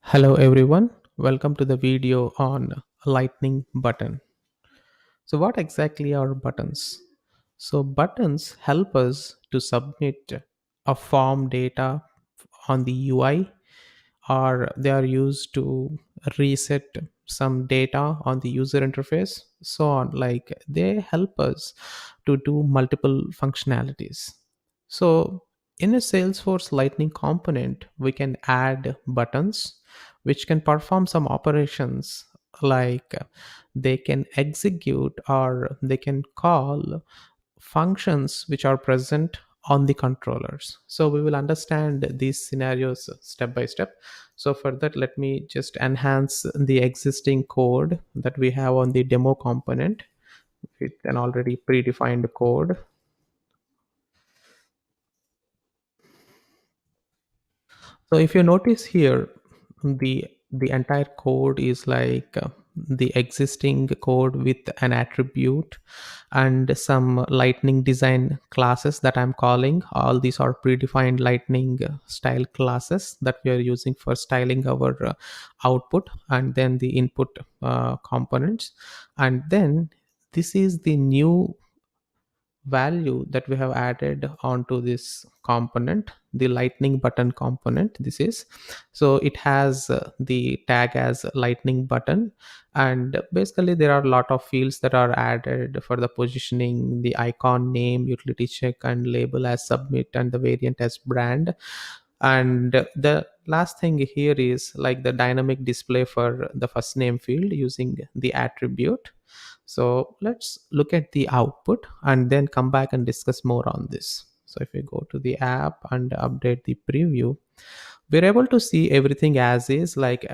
Hello everyone, welcome to the video on lightning button. So what exactly are buttons? So buttons help us to submit a form data on the UI, or they are used to reset some data on the user interface, so on. Like, they help us to do multiple functionalities. So in a Salesforce lightning component we can add buttons which can perform some operations, like they can execute or they can call functions which are present on the controllers. So we will understand these scenarios step by step. So for that, let me just enhance the existing code that we have on the demo component with an already predefined code. So if you notice here, the entire code is like the existing code with an attribute and some lightning design classes that I'm calling. All these are predefined lightning style classes that we are using for styling our output, and then the input components. And then this is the new value that we have added onto this component, the lightning button component. This is, so it has the tag as lightning button, and basically there are a lot of fields that are added for the positioning, the icon name, utility check, and label as submit, and the variant as brand. And the last thing here is like the dynamic display for the first name field using the attribute. So let's look at the output and then come back and discuss more on this. So if we go to the app and update the preview, we're able to see everything as is, like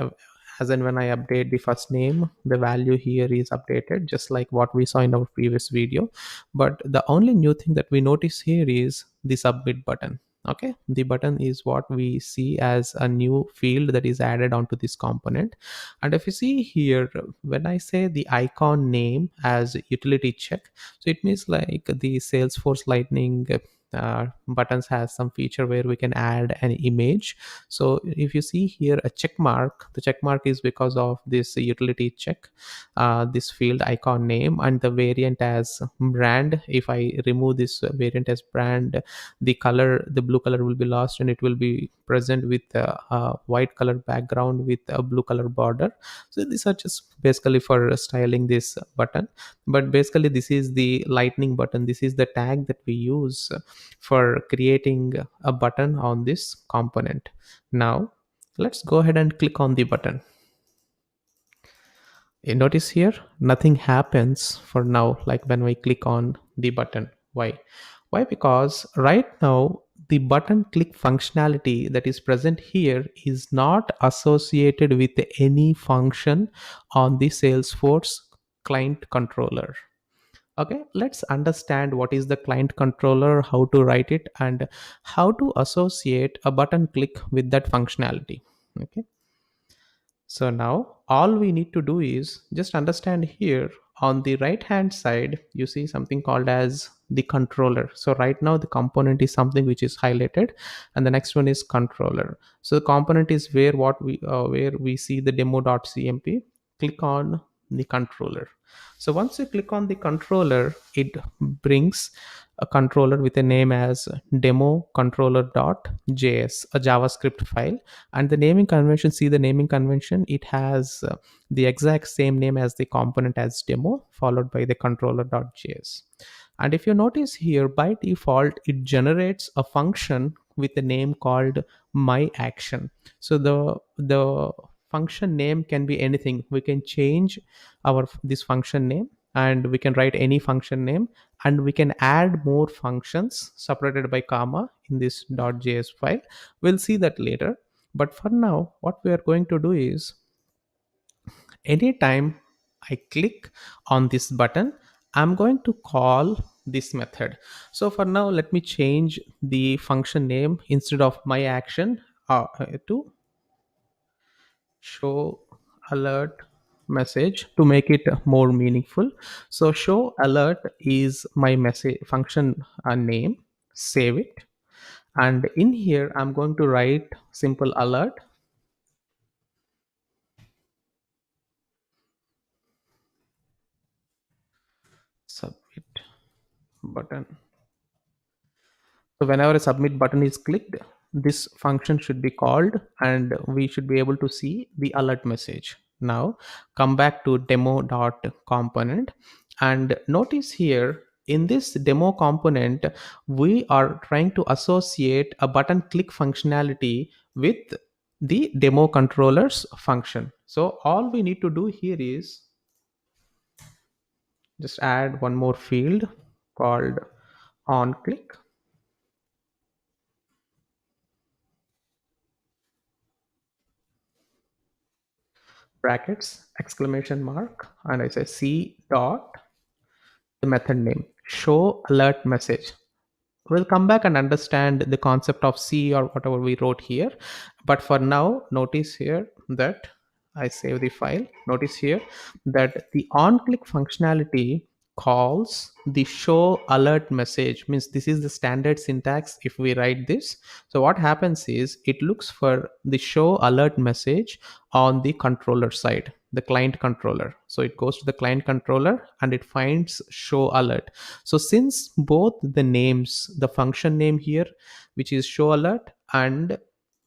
as in when I update the first name, the value here is updated just like what we saw in our previous video. But the only new thing that we notice here is the submit button. Okay, the button is what we see as a new field that is added onto this component. And if you see here, when I say the icon name as utility check, so it means like the Salesforce lightning buttons has some feature where we can add an image. So if you see here a check mark, the check mark is because of this utility check, this field icon name, and the variant as brand. If I remove this variant as brand, the color, the blue color will be lost and it will be present with a white color background with a blue color border. So these are just basically for styling this button. But basically this is the lightning button, this is the tag that we use for creating a button on this component. Now let's go ahead and click on the button. You notice here nothing happens for now, like when we click on the button. Why? Because right now the button click functionality that is present here is not associated with any function on the Salesforce client controller. Okay, let's understand what is the client controller, how to write it, and how to associate a button click with that functionality. Okay, so now all we need to do is just understand here on the right hand side, you see something called as the controller. So right now the component is something which is highlighted, and the next one is controller. So the component is where we see the demo.cmp. Click on the controller. So once you click on the controller, it brings a controller with a name as demo controller.js, a JavaScript file. And the naming convention, see the naming convention, it has the exact same name as the component as demo, followed by the controller.js. And if you notice here, by default it generates a function with a name called my action. So the function name can be anything. We can change our this function name, and we can write any function name, and we can add more functions separated by comma in this .js file. We'll see that later. But for now, what we are going to do is, anytime I click on this button, I'm going to call this method. So for now, let me change the function name instead of my action to show alert message, to make it more meaningful. So show alert is my message function name. Save it, and in here I'm going to write simple alert. submit button. So whenever a submit button is clicked, this function should be called and we should be able to see the alert message. Now come back to demo.component and notice here in this demo component, we are trying to associate a button click functionality with the demo controllers function. So all we need to do here is just add one more field called on click brackets exclamation mark and I say c dot the method name show alert message. We'll come back and understand the concept of C or whatever we wrote here. But for now, notice here that I save the file. Notice here that the on-click functionality calls the show alert message. Means this is the standard syntax if we write this. So what happens is it looks for the show alert message on the controller side, the client controller. So it goes to the client controller and it finds show alert. So since both the names, the function name here, which is show alert, and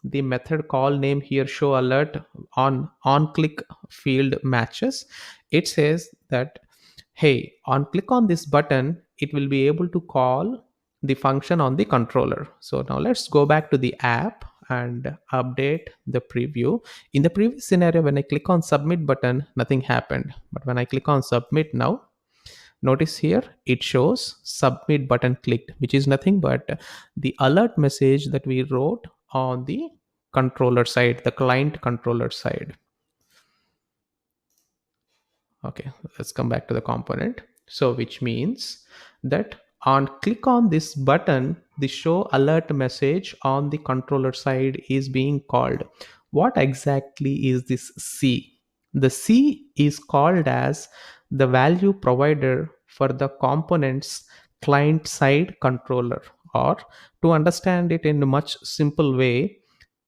the method call name here, show alert on click field matches, it says that, hey, on click on this button, it will be able to call the function on the controller. So now let's go back to the app and update the preview. In the previous scenario, when I click on submit button, nothing happened. But when I click on submit now, notice here it shows submit button clicked, which is nothing but the alert message that we wrote on the controller side, the client controller side. Okay, let's come back to the component. So which means that on click on this button, the show alert message on the controller side is being called. What exactly is this C? The C is called as the value provider for the component's client side controller, or to understand it in a much simple way,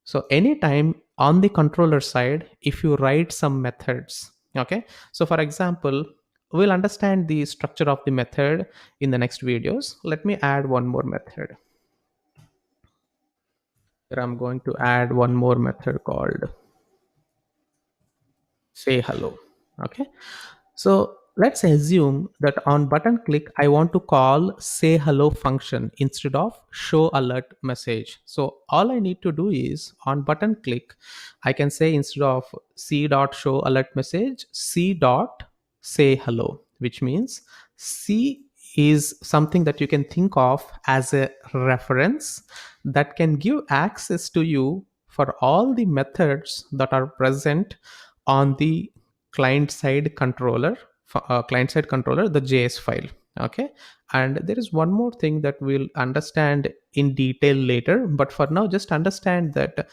so anytime on the controller side, if you write some methods, okay, so for example, we'll understand the structure of the method in the next videos. Let me add one more method. Here I'm going to add one more method called say hello. Okay, so let's assume that on button click, I want to call say hello function instead of show alert message. So all I need to do is on button click, I can say instead of c dot show alert message, c dot say hello, which means c is something that you can think of as a reference that can give access to you for all the methods that are present on the client side controller, the JS file. Okay, and there is one more thing that we'll understand in detail later, but for now just understand that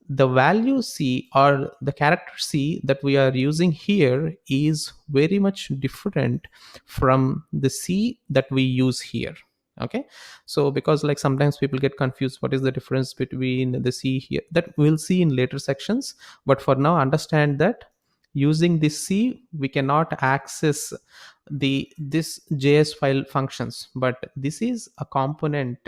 the value C or the character C that we are using here is very much different from the C that we use here. Okay, so because like sometimes people get confused, what is the difference between the C here, that we'll see in later sections. But for now, understand that using this C we cannot access this JS file functions, but this is a component.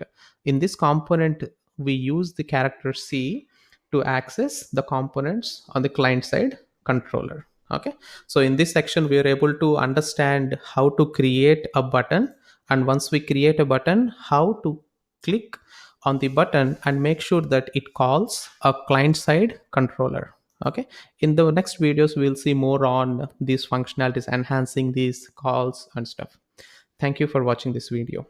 In this component we use the character C to access the components on the client side controller. Okay, so in this section we are able to understand how to create a button, and once we create a button, how to click on the button and make sure that it calls a client side controller. Okay, in the next videos we'll see more on these functionalities, enhancing these calls and stuff. Thank you for watching this video.